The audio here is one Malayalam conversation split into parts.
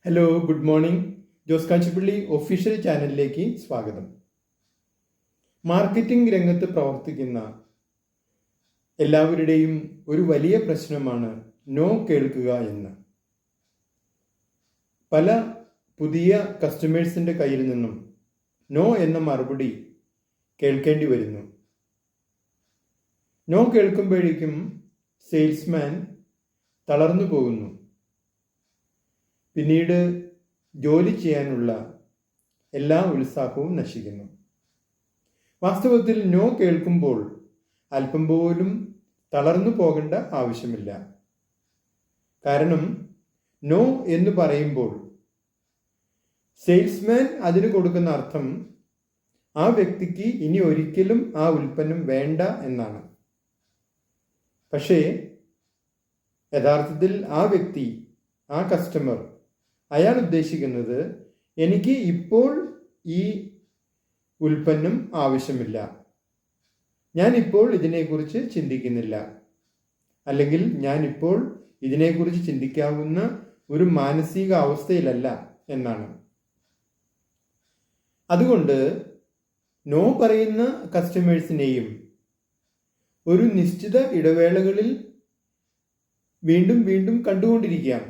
Hello, good morning. Jose Kachippally official ചാനലിലേക്ക് സ്വാഗതം. മാർക്കറ്റിംഗ് രംഗത്ത് പ്രവർത്തിക്കുന്ന എല്ലാവരുടെയും ഒരു വലിയ പ്രശ്നമാണ് നോ കേൾക്കുക എന്ന്. പല പുതിയ കസ്റ്റമേഴ്സിൻ്റെ കയ്യിൽ നിന്നും നോ എന്ന മറുപടി കേൾക്കേണ്ടി വരുന്നു. നോ കേൾക്കുമ്പോഴേക്കും സെയിൽസ്മാൻ തളർന്നു പോകുന്നു. പിന്നീട് ജോലി ചെയ്യാനുള്ള എല്ലാ ഉത്സാഹവും നശിക്കുന്നു. വാസ്തവത്തിൽ നോ കേൾക്കുമ്പോൾ അല്പം പോലും തളർന്നു പോകേണ്ട ആവശ്യമില്ല. കാരണം നോ എന്ന് പറയുമ്പോൾ സെയിൽസ്മാൻ അതിന് കൊടുക്കുന്ന അർത്ഥം ആ വ്യക്തിക്ക് ഇനി ഒരിക്കലും ആ ഉൽപ്പന്നം വേണ്ട എന്നാണ്. പക്ഷേ യഥാർത്ഥത്തിൽ ആ വ്യക്തി, ആ കസ്റ്റമർ, അയാൾ ഉദ്ദേശിക്കുന്നത് എനിക്ക് ഇപ്പോൾ ഈ ഉൽപ്പന്നം ആവശ്യമില്ല, ഞാനിപ്പോൾ ഇതിനെക്കുറിച്ച് ചിന്തിക്കുന്നില്ല, അല്ലെങ്കിൽ ഞാനിപ്പോൾ ഇതിനെക്കുറിച്ച് ചിന്തിക്കാവുന്ന ഒരു മാനസിക അവസ്ഥയിലല്ല എന്നാണ്. അതുകൊണ്ട് നോ പറയുന്ന കസ്റ്റമേഴ്സിനെയും ഒരു നിശ്ചിത ഇടവേളകളിൽ വീണ്ടും വീണ്ടും കണ്ടുകൊണ്ടിരിക്കാം.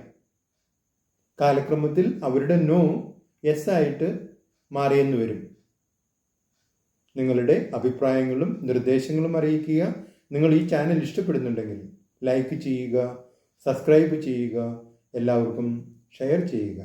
കാലക്രമത്തിൽ അവരുടെ നോ യെസ് ആയിട്ട് മാറിയെന്ന് വരും. നിങ്ങളുടെ അഭിപ്രായങ്ങളും നിർദ്ദേശങ്ങളും അറിയിക്കുക. നിങ്ങൾ ഈ ചാനൽ ഇഷ്ടപ്പെടുന്നുണ്ടെങ്കിൽ ലൈക്ക് ചെയ്യുക, സബ്സ്ക്രൈബ് ചെയ്യുക, എല്ലാവർക്കും ഷെയർ ചെയ്യുക.